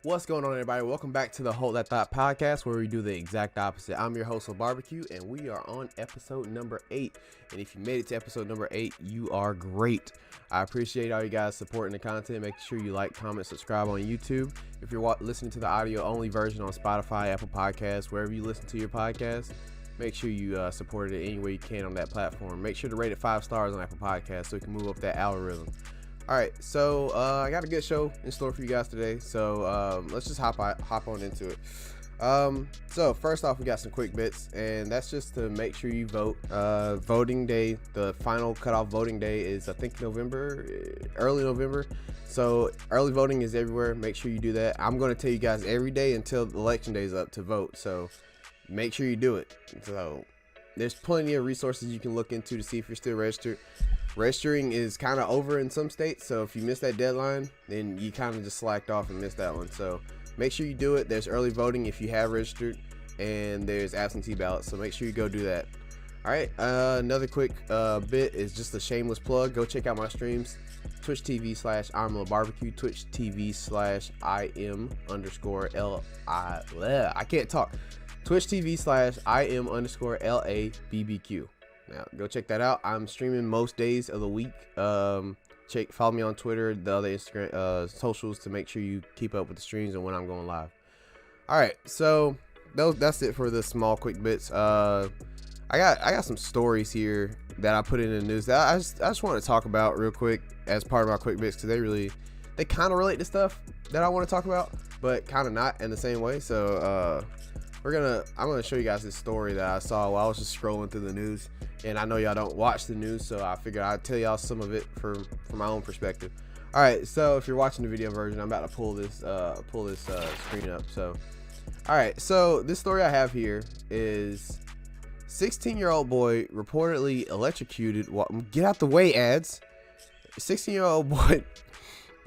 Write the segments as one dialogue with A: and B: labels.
A: What's going on, everybody? Welcome back to the Hold That Thought podcast, where we do the exact opposite. I'm your host of Barbecue, and we are on episode number 8. And if you made it to episode number 8, you are great. I appreciate all you guys supporting the content. Make sure you like, comment, subscribe on YouTube. If you're listening to the audio-only version on Spotify, Apple Podcasts, wherever you listen to your podcast, make sure you support it any way you can on that platform. Make sure to rate it 5 stars on Apple Podcasts so we can move up that algorithm. All right, so I got a good show in store for you guys today, so let's just hop on into it. So first off, we got some quick bits, and that's just to make sure you vote. Voting day, the final cutoff voting day is, I think, early November. So early voting is everywhere. Make sure you do that. I'm going to tell you guys every day until the election day is up to vote, so make sure you do it. So there's plenty of resources you can look into to see if you're still registered. Registering is kind of over in some states, so if you miss that deadline, then you kind of just slacked off and missed that one. So make sure you do it. There's early voting if you have registered, and there's absentee ballots, so make sure you go do that. All right, another quick bit is just a shameless plug. Go check out my streams, Twitch TV/ImLaBarbecue, Twitch TV/IM_LI. I can't talk. Twitch TV/IM_LABBQ. Now go check that out. I'm streaming most days of the week. Follow me on Twitter, the other Instagram socials, to make sure you keep up with the streams and when I'm going live. All right, so that's it for the small quick bits. I got some stories here that I put in the news that I just want to talk about real quick as part of my quick bits, because they kind of relate to stuff that I want to talk about, but kind of not in the same way. So I'm gonna show you guys this story that I saw while I was just scrolling through the news. And I know y'all don't watch the news, so I figured I'd tell y'all some of it from my own perspective. All right, so if you're watching the video version, I'm about to pull this screen up. So, all right, so this story I have here is 16-year-old boy reportedly electrocuted. Get out the way, ads. 16-year-old boy.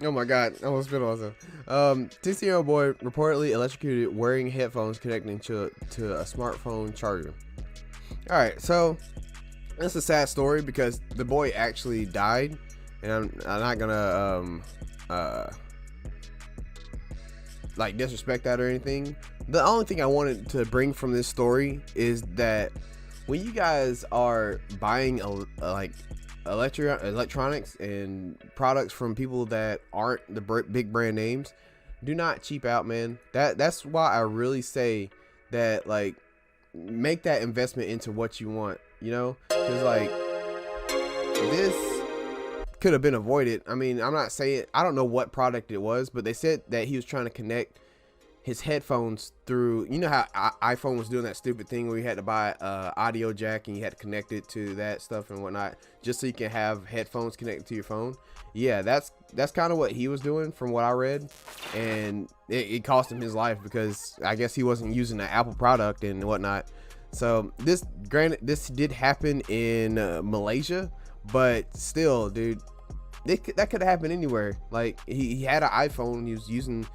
A: Oh my God, I almost spit on myself. 16-year-old boy reportedly electrocuted wearing headphones connecting to a smartphone charger. All right, so it's a sad story because the boy actually died, and I'm not gonna like disrespect that or anything. The only thing I wanted to bring from this story is that when you guys are buying electronics and products from people that aren't the big brand names, do not cheap out, man. That's why I really say that, like, make that investment into what you want, you know, because like this could have been avoided. I mean, I'm not saying, I don't know what product it was, but they said that he was trying to connect his headphones through, you know how iPhone was doing that stupid thing where you had to buy audio jack and you had to connect it to that stuff and whatnot, just so you can have headphones connected to your phone. Yeah, that's kind of what he was doing from what I read, and it cost him his life because I guess he wasn't using the Apple product and whatnot. So this did happen in Malaysia, but still, dude, that could have happened anywhere. Like he had an iPhone, he was using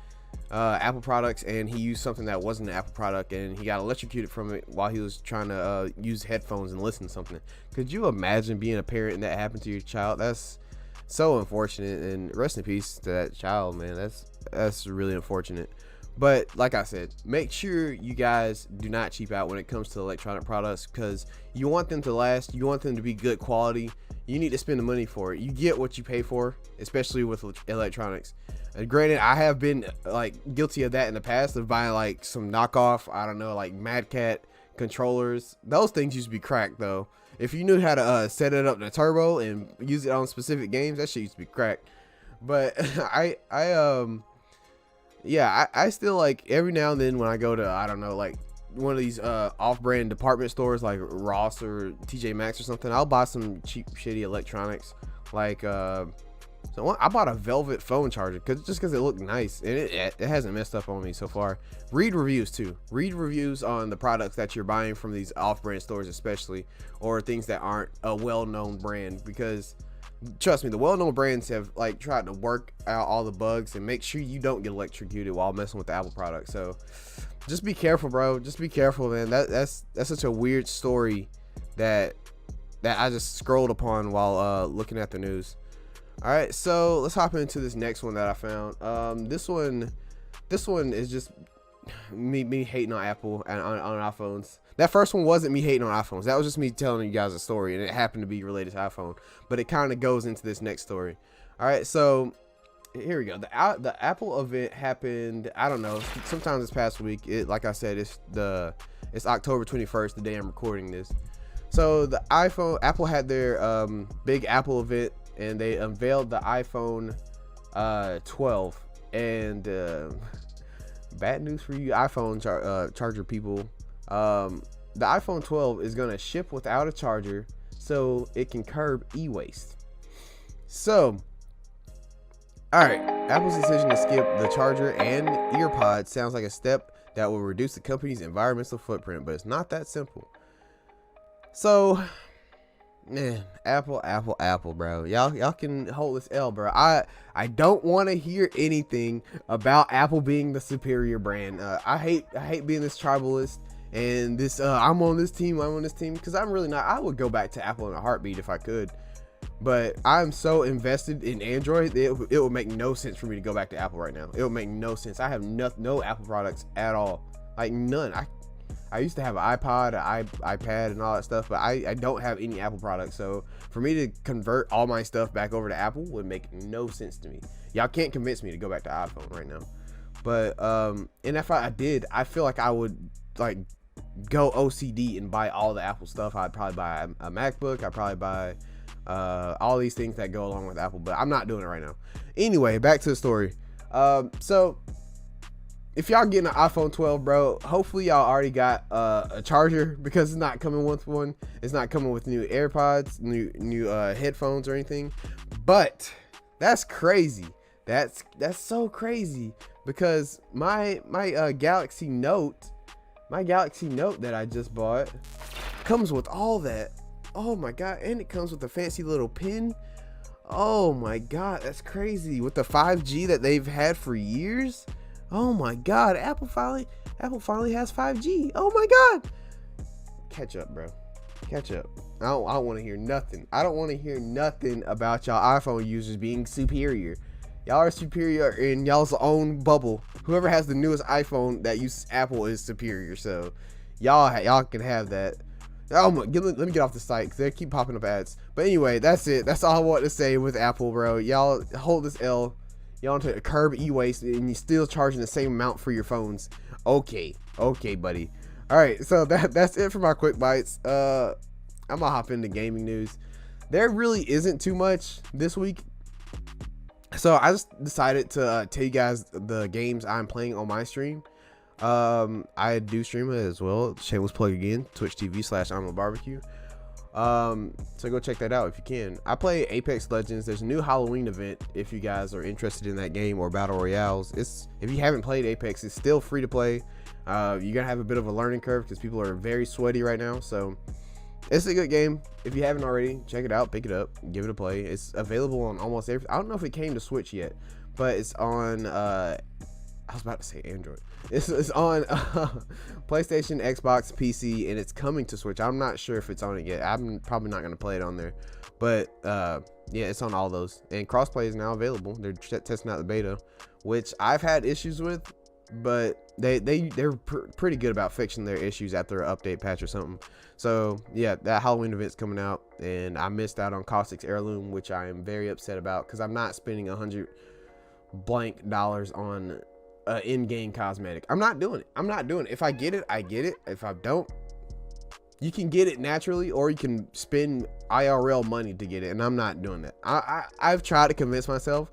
A: Apple products, and he used something that wasn't an Apple product, and he got electrocuted from it while he was trying to use headphones and listen to something. Could you imagine being a parent and that happened to your child? That's so unfortunate, and rest in peace to that child, man. That's really unfortunate. But like I said, make sure you guys do not cheap out when it comes to electronic products, because you want them to last, you want them to be good quality. You need to spend the money for it. You get what you pay for, especially with electronics. And granted, I have been like guilty of that in the past, of buying like some knockoff, I don't know, like Mad Cat controllers. Those things used to be cracked though. If you knew how to set it up to turbo and use it on specific games, that shit used to be cracked. But I still, like, every now and then when I go to, I don't know, like one of these off-brand department stores like Ross or TJ Maxx or something, I'll buy some cheap shitty electronics. Like so I bought a Velvet phone charger because it looked nice, and it hasn't messed up on me so far. Read reviews too. Read reviews on the products that you're buying from these off-brand stores, especially, or things that aren't a well-known brand, because trust me, the well-known brands have like tried to work out all the bugs and make sure you don't get electrocuted while messing with the Apple product. So just be careful, bro. Just be careful, man. That's such a weird story that I just scrolled upon while looking at the news. All right, so let's hop into this next one that I found. This one This one is just me hating on Apple and on iPhones. That first one wasn't me hating on iPhones. That was just me telling you guys a story, and it happened to be related to iPhone. But it kind of goes into this next story. All right, so here we go. The Apple event happened, I don't know, sometime this past week. Like I said, it's October 21st, the day I'm recording this. So the Apple had their big Apple event, and they unveiled the iPhone 12. And bad news for you iPhone charger people. The iPhone 12 is gonna ship without a charger, so it can curb e-waste. So, all right, Apple's decision to skip the charger and EarPods sounds like a step that will reduce the company's environmental footprint, but it's not that simple. So, man, Apple, bro. Y'all can hold this L, bro. I don't want to hear anything about Apple being the superior brand. I hate being this tribalist and this I'm on this team, because I'm really not. I would go back to Apple in a heartbeat if I could. But I'm so invested in Android, it would make no sense for me to go back to Apple right now. It would make no sense. I have no Apple products at all. Like none. I used to have an iPod, an iPad, and all that stuff, but I don't have any Apple products. So for me to convert all my stuff back over to Apple would make no sense to me. Y'all can't convince me to go back to iPhone right now. But and if I did, I feel like I would like go OCD and buy all the Apple stuff. I'd probably buy a MacBook. I'd probably buy all these things that go along with Apple, but I'm not doing it right now. Anyway, back to the story. So if y'all getting an iPhone 12, bro, hopefully y'all already got a charger, because it's not coming with one. It's not coming with new AirPods, new headphones or anything. But that's crazy. That's so crazy, because my Galaxy Note, that I just bought comes with all that. Oh my god, and it comes with a fancy little pin. Oh my god, that's crazy. With the 5G that they've had for years. Oh my god, Apple finally has 5G. Oh my god. Catch up, bro. Catch up. I don't want to hear nothing. I don't want to hear nothing about y'all iPhone users being superior. Y'all are superior in y'all's own bubble. Whoever has the newest iPhone that uses Apple is superior. So y'all can have that. Oh my, let me get off the site because they keep popping up ads. But anyway, that's it. That's all I want to say with Apple, bro. Y'all hold this L. Y'all want to curb e-waste, and you're still charging the same amount for your phones. Okay, buddy. All right, so that's it for my quick bites. I'm gonna hop into gaming news. There really isn't too much this week, so I just decided to tell you guys the games I'm playing on my stream. I do stream it as well. Shameless plug again. Twitch TV/I'mABarbecue. So go check that out if you can. I play Apex Legends. There's a new Halloween event if you guys are interested in that game, or battle royales. If you haven't played Apex, it's still free to play. You're gonna have a bit of a learning curve because people are very sweaty right now. So it's a good game. If you haven't already, check it out, pick it up, give it a play. It's available on almost every. I don't know if it came to Switch yet, but it's on. I was about to say Android. It's on PlayStation, Xbox, PC, and it's coming to Switch. I'm not sure if it's on it yet. I'm probably not going to play it on there. But, yeah, it's on all those. And crossplay is now available. They're testing out the beta, which I've had issues with. But they're pretty good about fixing their issues after an update patch or something. So, yeah, that Halloween event's coming out. And I missed out on Caustic's Heirloom, which I am very upset about. Because I'm not spending $100 blank on in-game cosmetic. I'm not doing it. If I get it, I get it. If I don't, you can get it naturally, or you can spend IRL money to get it, and I'm not doing that. I've tried to convince myself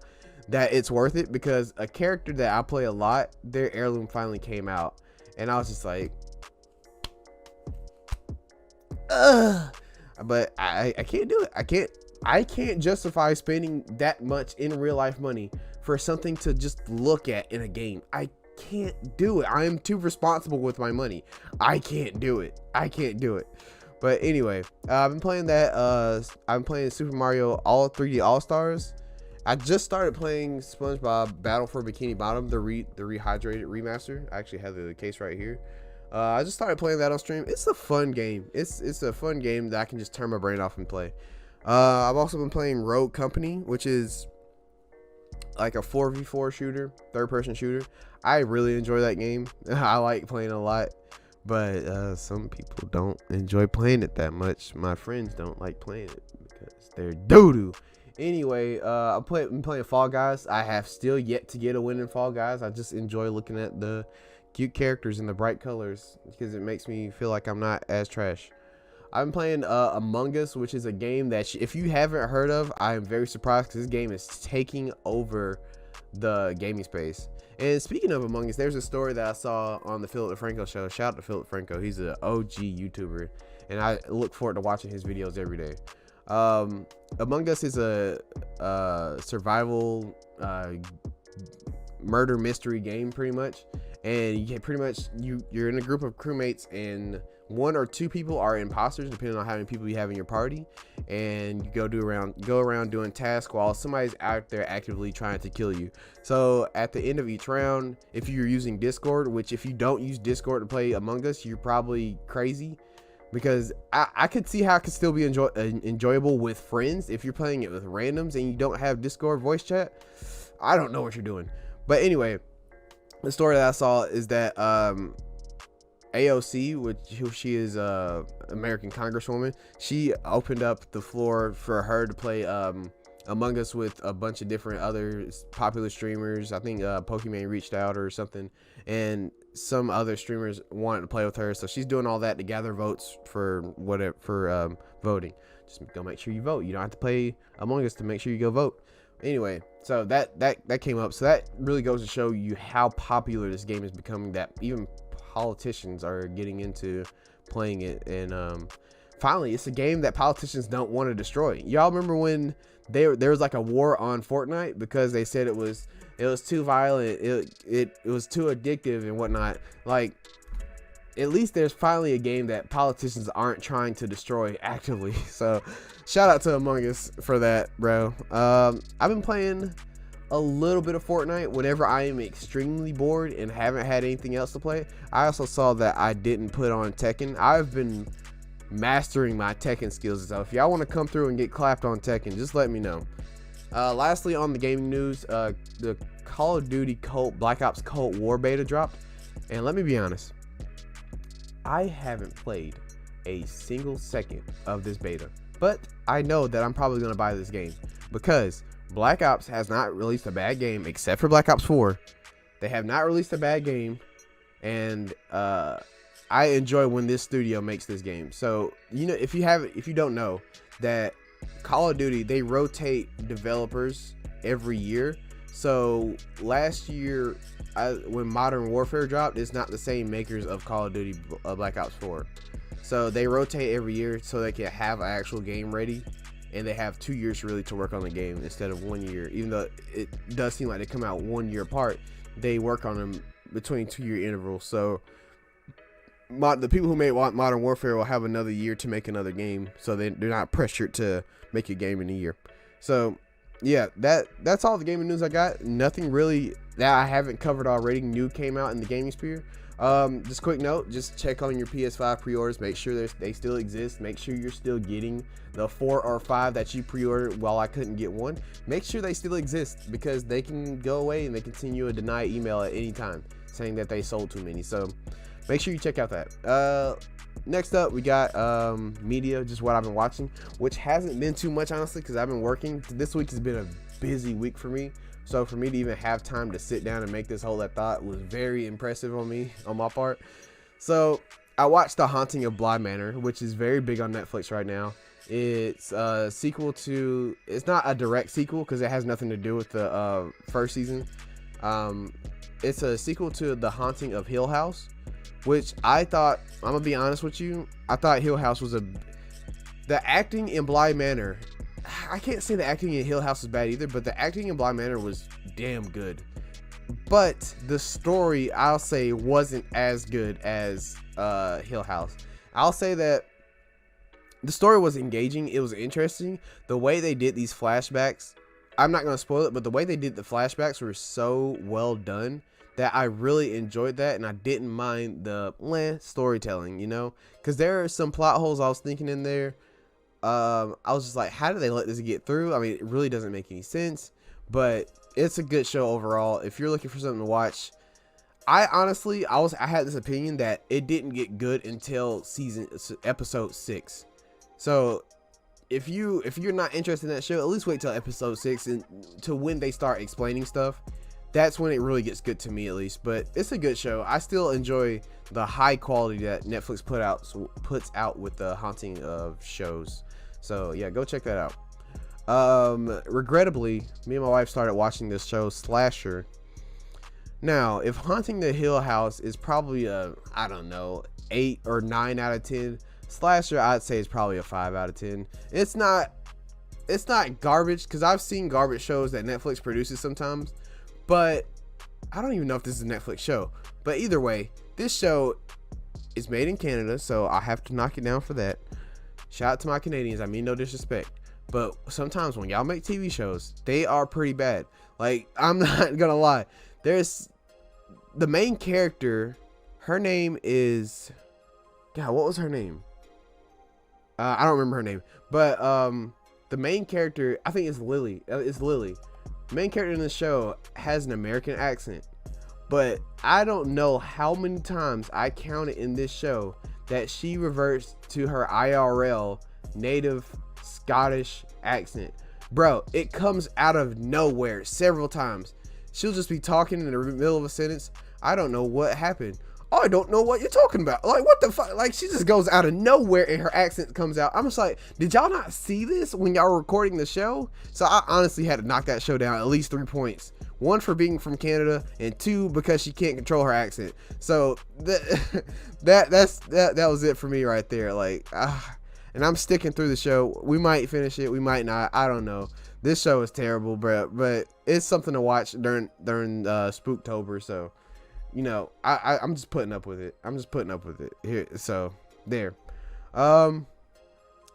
A: that it's worth it, because a character that I play a lot, their heirloom finally came out, and I was just like, ugh. But I can't do it. I can't justify spending that much in real life money for something to just look at in a game. I can't do it. I am too responsible with my money. I can't do it. But anyway, I've been playing that. I'm playing Super Mario All 3D All-Stars. I just started playing SpongeBob Battle for Bikini Bottom, the rehydrated remaster. I actually have the case right here. I just started playing that on stream. It's a fun game. It's a fun game that I can just turn my brain off and play. I've also been playing Rogue Company, which is like a 4v4 shooter, third person shooter. I really enjoy that game. I like playing a lot, but some people don't enjoy playing it that much. My friends don't like playing it because they're doo-doo. Anyway, I'm playing Fall Guys. I have still yet to get a win in Fall Guys. I just enjoy looking at the cute characters and the bright colors because it makes me feel like I'm not as trash. I've been playing Among Us, which is a game that if you haven't heard of, I am very surprised because this game is taking over the gaming space. And speaking of Among Us, there's a story that I saw on the Philip DeFranco show. Shout out to Philip DeFranco. He's an OG YouTuber, and I look forward to watching his videos every day. Among Us is a survival murder mystery game, pretty much. And you get you're in a group of crewmates, and 1 or 2 people are imposters, depending on how many people you have in your party. And you go around doing tasks while somebody's out there actively trying to kill you. So at the end of each round, if you're using Discord, which if you don't use Discord to play Among Us, you're probably crazy, because I could see how it could still be enjoyable with friends. If you're playing it with randoms and you don't have Discord voice chat, I don't know what you're doing. But anyway, the story that I saw is that AOC, she is a American Congresswoman, she opened up the floor for her to play Among Us with a bunch of different other popular streamers. I think Pokemon reached out or something, and some other streamers wanted to play with her. So she's doing all that to gather votes for whatever, for voting. Just go make sure you vote. You don't have to play Among Us to make sure you go vote. Anyway, so that came up. So that really goes to show you how popular this game is becoming, that even politicians are getting into playing it. And finally, it's a game that politicians don't want to destroy. Y'all remember when there was like a war on Fortnite because they said it was too violent, it was too addictive and whatnot? Like, at least there's finally a game that politicians aren't trying to destroy actively. So shout out to Among Us for that, bro. I've been playing a little bit of Fortnite whenever I am extremely bored and haven't had anything else to play. I also saw that I didn't put on Tekken. I've been mastering my Tekken skills, so if y'all want to come through and get clapped on Tekken, just let me know. Lastly, on the gaming news, the Call of Duty Black Ops Cold War beta dropped, and let me be honest, I haven't played a single second of this beta, but I know that I'm probably going to buy this game because Black Ops has not released a bad game except for Black Ops 4. They have not released a bad game, and I enjoy when this studio makes this game. So, you know, if you don't know that Call of Duty, they rotate developers every year. So last year, when Modern Warfare dropped, it's not the same makers of Call of Duty Black Ops 4. So they rotate every year so they can have an actual game ready, and they have 2 years really to work on the game instead of 1 year. Even though it does seem like they come out 1 year apart, they work on them between 2 year intervals. So the people who made Modern Warfare will have another year to make another game, so they're not pressured to make a game in a year. So yeah, that's all the gaming news I got. Nothing really that I haven't covered already new came out in the gaming sphere. Just quick note, just check on your PS5 pre-orders, make sure they still exist, make sure you're still getting the 4 or 5 that you pre-ordered while I couldn't get one. Make sure they still exist, because they can go away and they can send you a deny email at any time saying that they sold too many. So make sure you check out that. Next up, we got media, just what I've been watching, which hasn't been too much, honestly, because I've been working. This week has been a busy week for me. So for me to even have time to sit down and make this whole thought was very impressive on my part. So I watched The Haunting of Bly Manor, which is very big on Netflix right now. It's a sequel to, it's not a direct sequel because it has nothing to do with the first season. It's a sequel to The Haunting of Hill House, which I thought, I'm gonna be honest with you, I thought Hill House was the acting in Bly Manor, I can't say the acting in Hill House is bad either, but the acting in Bly Manor was damn good. But the story, I'll say, wasn't as good as Hill House. I'll say that the story was engaging, it was interesting. The way they did these flashbacks, I'm not gonna spoil it, but the way they did the flashbacks were so well done that I really enjoyed that, and I didn't mind the storytelling, you know, because there are some plot holes I was thinking in there. I was just like, how did they let this get through? I mean, it really doesn't make any sense, but it's a good show overall. If you're looking for something to watch, I had this opinion that it didn't get good until episode 6. So if you're not interested in that show, at least wait till episode 6 and to when they start explaining stuff. That's when it really gets good to me, at least. But it's a good show. I still enjoy the high quality that Netflix puts out with the haunting of shows. So yeah, go check that out. Regrettably, me and my wife started watching this show, Slasher. Now, if Haunting the Hill House is probably a, I don't know, 8 or 9 out of 10, Slasher I'd say is probably a 5 out of 10. It's not garbage, because I've seen garbage shows that Netflix produces sometimes, but I don't even know if this is a Netflix show. But either way, this show is made in Canada, so I have to knock it down for that. Shout out to my Canadians. I mean no disrespect, but sometimes when y'all make TV shows, they are pretty bad. Like, I'm not gonna lie. There's the main character. Her name is, God, what was her name? I don't remember her name, but the main character, I think, is Lily. It's Lily. The main character in the show has an American accent, but I don't know how many times I counted in this show that she reverts to her IRL native Scottish accent. Bro, it comes out of nowhere several times. She'll just be talking in the middle of a sentence. I don't know what happened. I don't know what you're talking about. Like, what the fuck? Like, she just goes out of nowhere and her accent comes out. I'm just like, did y'all not see this when y'all were recording the show? So I honestly had to knock that show down at least 3 points. 1 for being from Canada, and 2 because she can't control her accent. So that was it for me right there. Like, and I'm sticking through the show. We might finish it, we might not. I don't know. This show is terrible, bro, but it's something to watch during Spooktober. So, you know, I'm just putting up with it. Here. So there.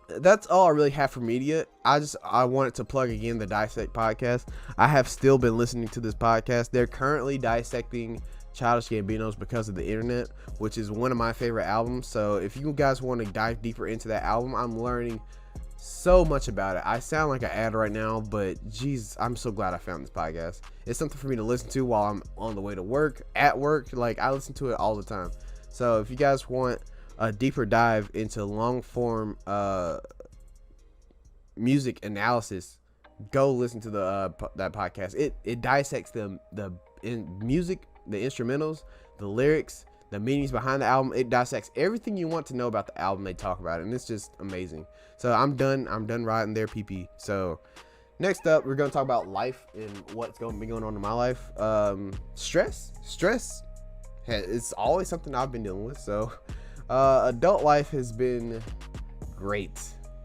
A: That's all I really have for media. I wanted to plug again the Dissect podcast. I have still been listening to this podcast. They're currently dissecting Childish Gambino's Because of the Internet, which is one of my favorite albums. So if you guys want to dive deeper into that album, I'm learning so much about it. I sound like an ad right now, but geez, I'm so glad I found this podcast. It's something for me to listen to while I'm on the way to work, at work. Like, I listen to it all the time. So if you guys want a deeper dive into long form music analysis, go listen to that podcast. It dissects the music, the instrumentals, the lyrics, the meanings behind the album. It dissects everything you want to know about the album. They talk about it, and it's just amazing. So I'm done riding their PP. So next up, we're gonna talk about life and what's going to be going on in my life. Stress. It's always something I've been dealing with. So adult life has been great.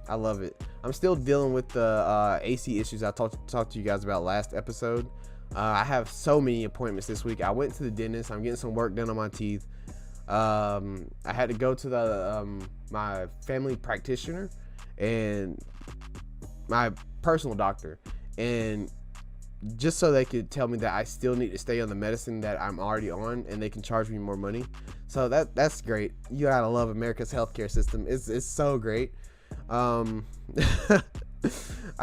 A: I love it. I'm still dealing with the AC issues I talked to you guys about last episode. I have so many appointments this week. I went to the dentist. I'm getting some work done on my teeth. I had to go to the my family practitioner and my personal doctor, and just so they could tell me that I still need to stay on the medicine that I'm already on, and they can charge me more money. So that's great. You gotta love America's healthcare system. It's so great. I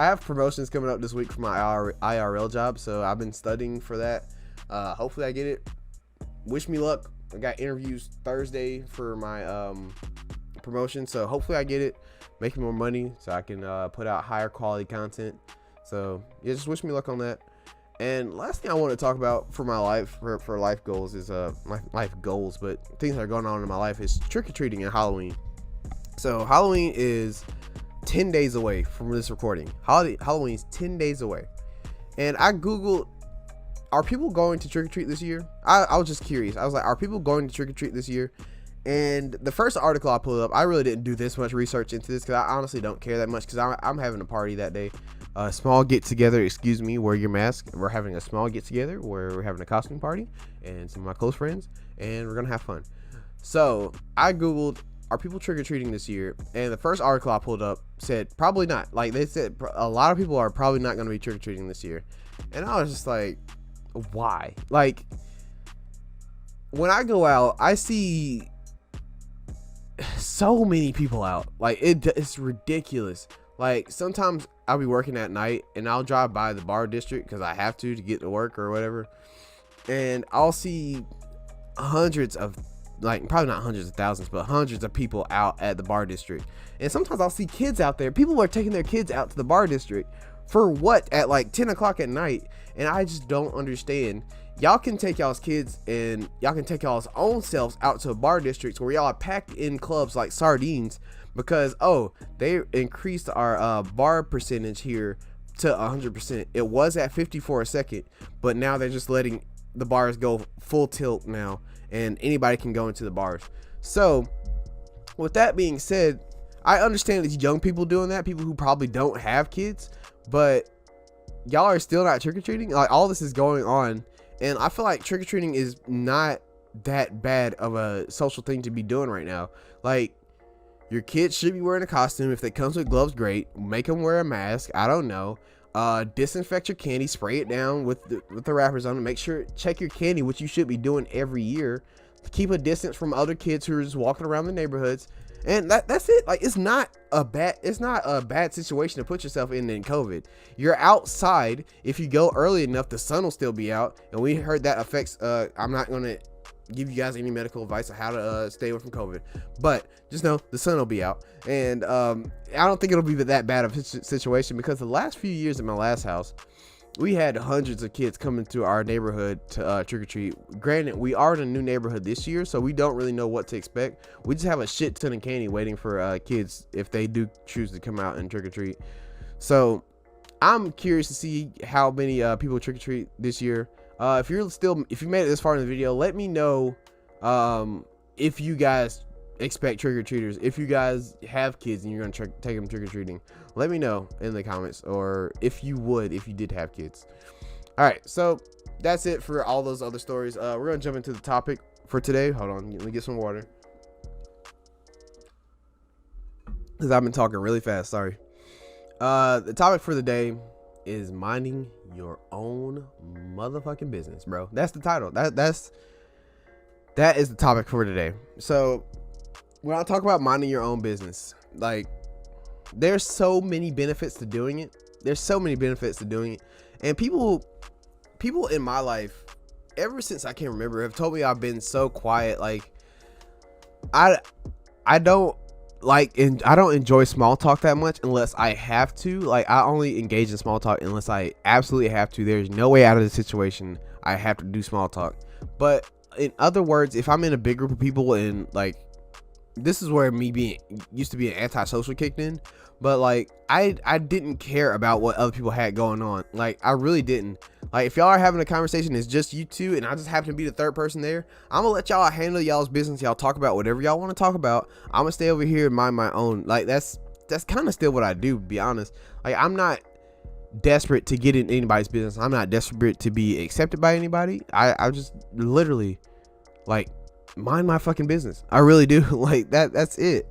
A: have promotions coming up this week for my IRL job, so I've been studying for that. Hopefully I get it. Wish me luck. I got interviews Thursday for my promotion, so hopefully I get it, making more money so I can put out higher quality content. So yeah, just wish me luck on that. And last thing I want to talk about for my life, for life goals, is my life goals, but things that are going on in my life is trick-or-treating and Halloween. So Halloween is 10 days away from this recording. Halloween's 10 days away. And I Googled, are people going to trick-or-treat this year? I was just curious. I was like, are people going to trick-or-treat this year? And the first article I pulled up, I really didn't do this much research into this because I honestly don't care that much, because I'm having a party that day. A small get-together, excuse me, wear your mask. We're having a small get-together where we're having a costume party and some of my close friends, and we're going to have fun. So I Googled, are people trick-or-treating this year? And the first article I pulled up said probably not. Like, they said a lot of people are probably not going to be trick-or-treating this year. And I was just like, why? Like, when I go out, I see so many people out. Like, it's ridiculous. Like, sometimes I'll be working at night, and I'll drive by the bar district because I have to get to work or whatever, and I'll see hundreds of, like, probably not hundreds of thousands, but hundreds of people out at the bar district. And sometimes I'll see kids out there. People are taking their kids out to the bar district for what, at like 10 o'clock at night. And I just don't understand. Y'all can take y'all's kids and y'all can take y'all's own selves out to bar districts where y'all are packed in clubs like sardines because, oh, they increased our bar percentage here to 100%. It was at 50 for a second, but now they're just letting the bars go full tilt now, and anybody can go into the bars. So with that being said, I understand these young people doing that, people who probably don't have kids, but y'all are still not trick-or-treating. Like, all this is going on, and I feel like trick-or-treating is not that bad of a social thing to be doing right now. Like, your kids should be wearing a costume. If they comes with gloves, great. Make them wear a mask. I don't know. Disinfect your candy, spray it down with the wrappers on it. Make sure, check your candy, which you should be doing every year. Keep a distance from other kids who are just walking around the neighborhoods, and that's it. Like, it's not a bad situation to put yourself in COVID. You're outside. If you go early enough, the sun will still be out, and we heard that affects I'm not gonna give you guys any medical advice on how to stay away from COVID, but just know the sun will be out. And I don't think it'll be that bad of a situation, because the last few years at my last house, we had hundreds of kids coming to our neighborhood to trick-or-treat. Granted, we are in a new neighborhood this year, so we don't really know what to expect. We just have a shit ton of candy waiting for kids if they do choose to come out and trick-or-treat. So I'm curious to see how many people trick-or-treat this year. If you made it this far in the video, let me know if you guys expect trick-or-treaters. If you guys have kids and you're gonna take them trick-or-treating, let me know in the comments, or if you did have kids. All right, so that's it for all those other stories. We're gonna jump into the topic for today. Hold on, let me get some water, because I've been talking really fast. Sorry. The topic for the day is minding your own motherfucking business, bro. That's the title. That is the topic for today. So when I talk about minding your own business, like, there's so many benefits to doing it. And people in my life, ever since I can remember, have told me I've been so quiet. Like, I don't enjoy small talk that much unless I have to. Like, I only engage in small talk unless I absolutely have to. There's no way out of the situation I have to do small talk. But in other words, if I'm in a big group of people, and like, this is where me used to be an antisocial kicked in, but like, I didn't care about what other people had going on. Like, I really didn't. Like, if y'all are having a conversation, it's just you two, and I just happen to be the third person there, I'm gonna let y'all handle y'all's business. Y'all talk about whatever y'all want to talk about. I'm gonna stay over here and mind my own. Like, that's kind of still what I do, to be honest. Like, I'm not desperate to get in anybody's business. I'm not desperate to be accepted by anybody. I just literally, like, mind my fucking business. I really do. Like, that's it.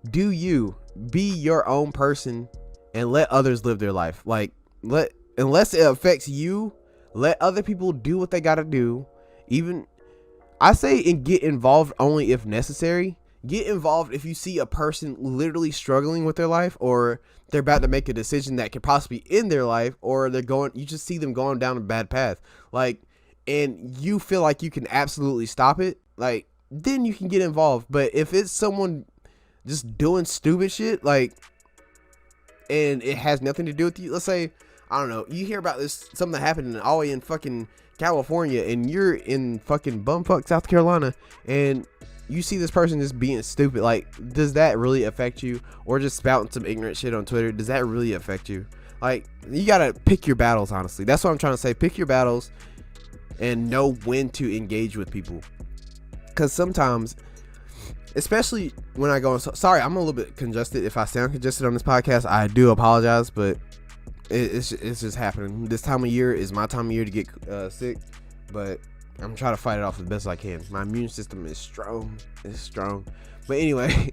A: Do you be your own person and let others live their life. Like, unless it affects you, let other people do what they gotta do. Even, I say, and get involved only if necessary. Get involved if you see a person literally struggling with their life, or they're about to make a decision that could possibly end their life, or you just see them going down a bad path. Like, and you feel like you can absolutely stop it, like, then you can get involved. But if it's someone just doing stupid shit, like, and it has nothing to do with you, let's say, I don't know, you hear about this, something that happened all the way in fucking California, and you're in fucking bumfuck South Carolina, and you see this person just being stupid. Like, does that really affect you? Or just spouting some ignorant shit on Twitter, does that really affect you? Like, you gotta pick your battles, honestly. That's what I'm trying to say. Pick your battles and know when to engage with people. Because sometimes, especially when I go, sorry, I'm a little bit congested. If I sound congested on this podcast, I do apologize, but it's just happening. This time of year is my time of year to get sick, but I'm trying to fight it off as best I can. My immune system is strong. It's strong. But anyway,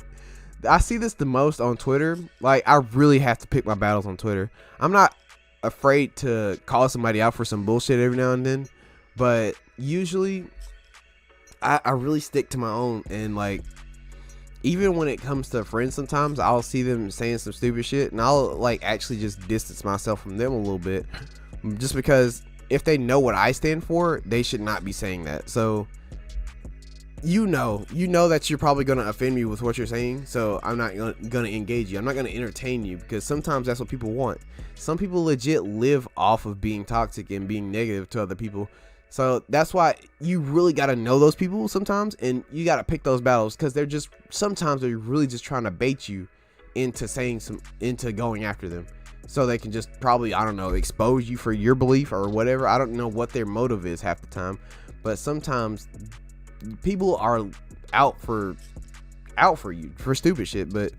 A: I see this the most on Twitter. Like, I really have to pick my battles on Twitter. I'm not afraid to call somebody out for some bullshit every now and then, but usually I really stick to my own. And like, even when it comes to friends, sometimes I'll see them saying some stupid shit, and I'll like actually just distance myself from them a little bit, just because if they know what I stand for, they should not be saying that. So you know that you're probably going to offend me with what you're saying, so I'm not going to engage you. I'm not going to entertain you, because sometimes that's what people want. Some people legit live off of being toxic and being negative to other people. So that's why you really got to know those people sometimes, and you got to pick those battles, because sometimes they're really just trying to bait you into going after them, so they can just probably, I don't know, expose you for your belief or whatever. I don't know what their motive is half the time, but sometimes people are out for you for stupid shit. But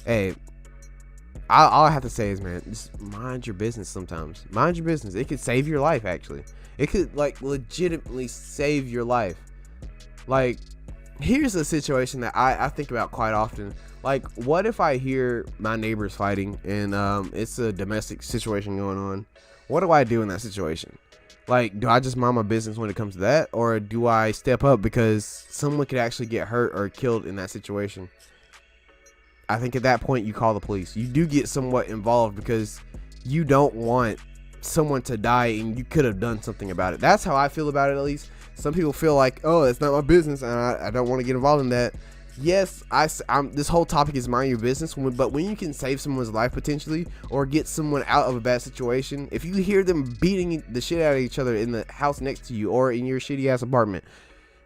A: hey, all I have to say is, man, just mind your business. Sometimes mind your business. It could save your life. Actually, it could like legitimately save your life. Like, here's a situation that I think about quite often. Like, what if I hear my neighbors fighting and it's a domestic situation going on? What do I do in that situation? Like, do I just mind my business when it comes to that, or do I step up because someone could actually get hurt or killed in that situation? I think at that point you call the police. You do get somewhat involved because you don't want someone to die and you could have done something about it. That's how I feel about it, at least. Some people feel like, oh, it's not my business and I don't want to get involved in that. Yes, this whole topic is mind your business, but when you can save someone's life potentially, or get someone out of a bad situation, if you hear them beating the shit out of each other in the house next to you or in your shitty ass apartment,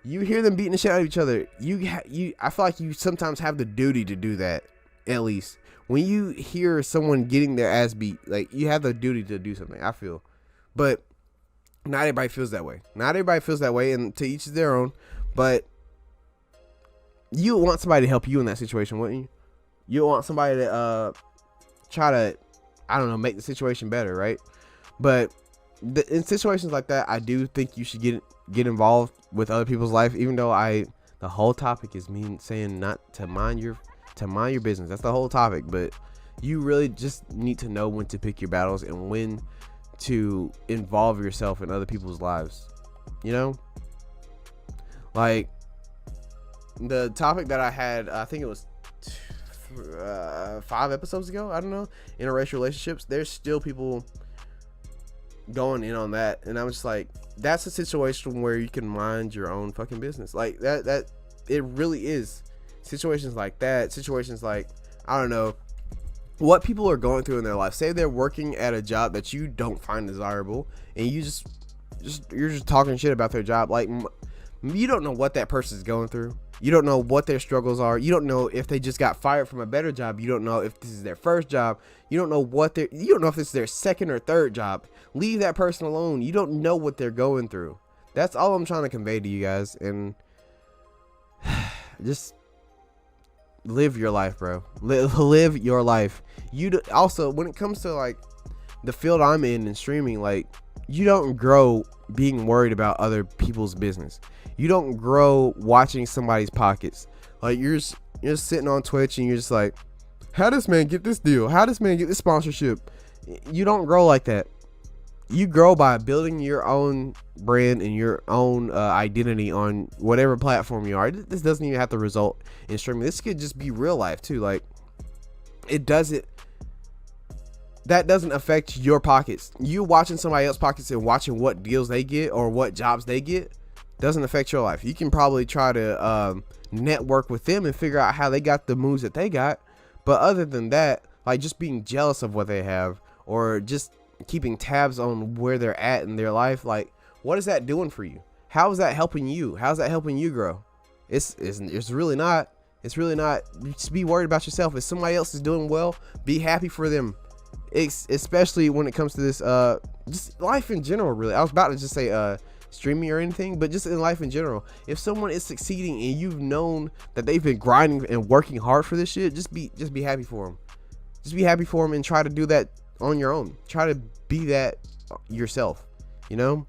A: you hear them beating the shit out of each other, I feel like you sometimes have the duty to do that. At least when you hear someone getting their ass beat, like, you have the duty to do something, I feel. But not everybody feels that way. And to each their own. But you want somebody to help you in that situation, wouldn't you? You want somebody to try to, I don't know, make the situation better, right? But in situations like that, I do think you should get involved with other people's life, even though the whole topic is me saying not to mind your business. That's the whole topic. But you really just need to know when to pick your battles and when to involve yourself in other people's lives, you know? Like, the topic that I had, I think it was 5 episodes ago, I don't know, interracial relationships. There's still people going in on that, and I'm just like, that's a situation where you can mind your own fucking business. Like, that it really is. Situations like that, situations like, I don't know, what people are going through in their life. Say they're working at a job that you don't find desirable, and you're just talking shit about their job. Like, you don't know what that person's going through. You don't know what their struggles are. You don't know if they just got fired from a better job. You don't know if this is their first job. You don't know you don't know if this is their second or third job. Leave that person alone. You don't know what they're going through. That's all I'm trying to convey to you guys. And just live your life, bro. Live your life. Also, when it comes to like the field I'm in and streaming, like, you don't grow being worried about other people's business. You don't grow watching somebody's pockets. Like, you're sitting on Twitch and you're just like, how does this man get this deal? How does this man get this sponsorship? You don't grow like that. You grow by building your own brand and your own identity on whatever platform you are. This doesn't even have to result in streaming. This could just be real life too. Like, that doesn't affect your pockets. You watching somebody else's pockets and watching what deals they get or what jobs they get doesn't affect your life. You can probably try to network with them and figure out how they got the moves that they got. But other than that, like, just being jealous of what they have or just keeping tabs on where they're at in their life, like, what is that doing for you? How is that helping you? How's that helping you grow? It's really not. It's really not. Just be worried about yourself. If somebody else is doing well, be happy for them. Especially when it comes to this just life in general. Really, I was about to just say streaming or anything, but just in life in general, if someone is succeeding and you've known that they've been grinding and working hard for this shit, just be happy for them. Just be happy for them and try to do that on your own. Try to be that yourself, you know,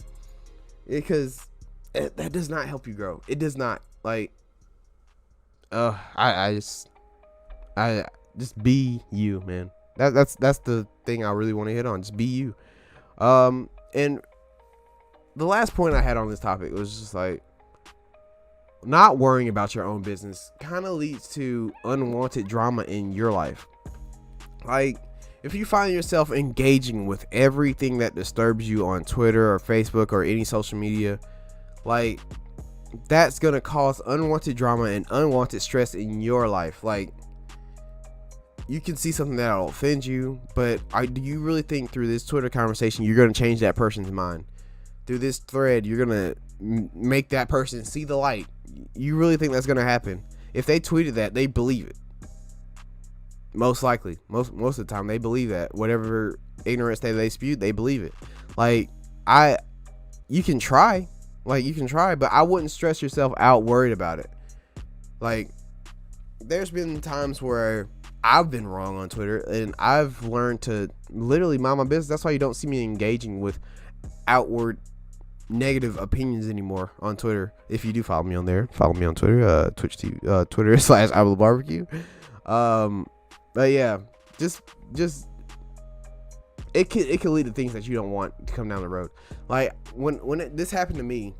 A: because that does not help you grow. It does not. Like, I just be you, man. That's the thing I really want to hit on. Just be you. And the last point I had on this topic was just like, not worrying about your own business kind of leads to unwanted drama in your life. Like, if you find yourself engaging with everything that disturbs you on Twitter or Facebook or any social media, like, that's gonna cause unwanted drama and unwanted stress in your life. Like, you can see something that'll offend you, but do you really think through this Twitter conversation you're gonna change that person's mind? Through this thread, you're gonna make that person see the light? You really think that's gonna happen? If they tweeted that, they believe it. Most likely, most of the time, they believe that. Whatever ignorance they spewed, they believe it. Like, you can try, but I wouldn't stress yourself out worried about it. Like, there's been times where I've been wrong on Twitter, and I've learned to literally mind my business. That's why you don't see me engaging with outward negative opinions anymore on Twitter. If you do follow me on there, follow me on Twitter, Twitch TV, Twitter /IWillBarbecue. But yeah, just it could lead to things that you don't want to come down the road. Like, when this happened to me,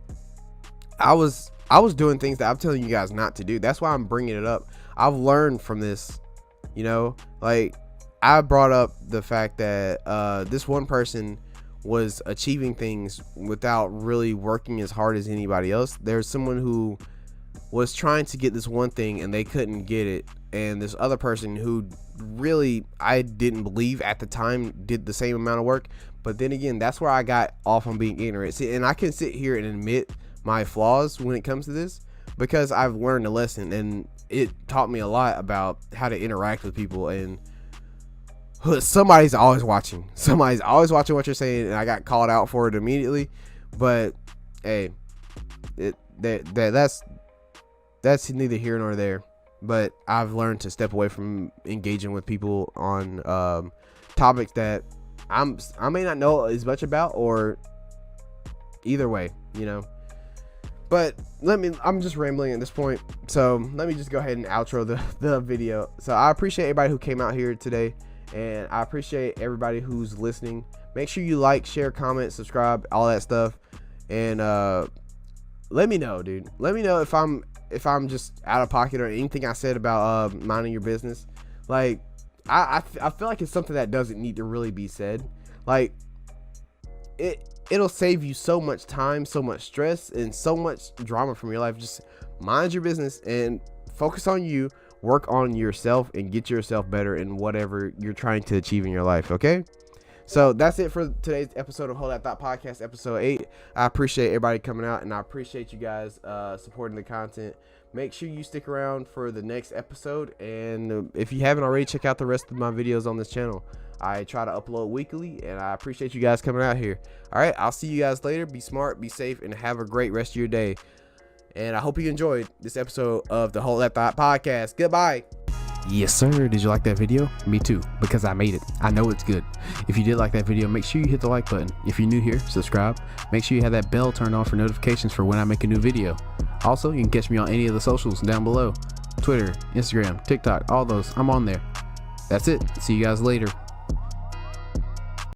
A: I was doing things that I'm telling you guys not to do. That's why I'm bringing it up. I've learned from this, you know. Like, I brought up the fact that this one person was achieving things without really working as hard as anybody else. There's someone who was trying to get this one thing and they couldn't get it, and this other person who really I didn't believe at the time did the same amount of work. But then again, that's where I got off on being ignorant. See, and I can sit here and admit my flaws when it comes to this, because I've learned a lesson, and it taught me a lot about how to interact with people. And somebody's always watching what you're saying, and I got called out for it immediately. But hey, that's neither here nor there. But I've learned to step away from engaging with people on topics that I may not know as much about, or either way, you know. But I'm just rambling at this point, so let me just go ahead and outro the video. So I appreciate everybody who came out here today, and I appreciate everybody who's listening. Make sure you like, share, comment, subscribe, all that stuff. And let me know, dude. Let me know if I'm just out of pocket, or anything I said about minding your business. Like, I feel like it's something that doesn't need to really be said. Like, it'll save you so much time, so much stress, and so much drama from your life. Just mind your business and focus on you, work on yourself, and get yourself better in whatever you're trying to achieve in your life. Okay, so that's it for today's episode of Hold That Thought Podcast, episode 8. I appreciate everybody coming out, and I appreciate you guys supporting the content. Make sure you stick around for the next episode, and if you haven't already, check out the rest of my videos on this channel. I try to upload weekly, and I appreciate you guys coming out here. All right, I'll see you guys later. Be smart, be safe, and have a great rest of your day. And I hope you enjoyed this episode of the Hold That Thought Podcast. Goodbye. Yes, sir. Did you like that video? Me too, because I made it. I know it's good. If you did like that video, make sure you hit the like button. If you're new here, subscribe. Make sure you have that bell turned on for notifications for when I make a new video. Also, you can catch me on any of the socials down below. Twitter, Instagram, TikTok, all those. I'm on there. That's it. See you guys later.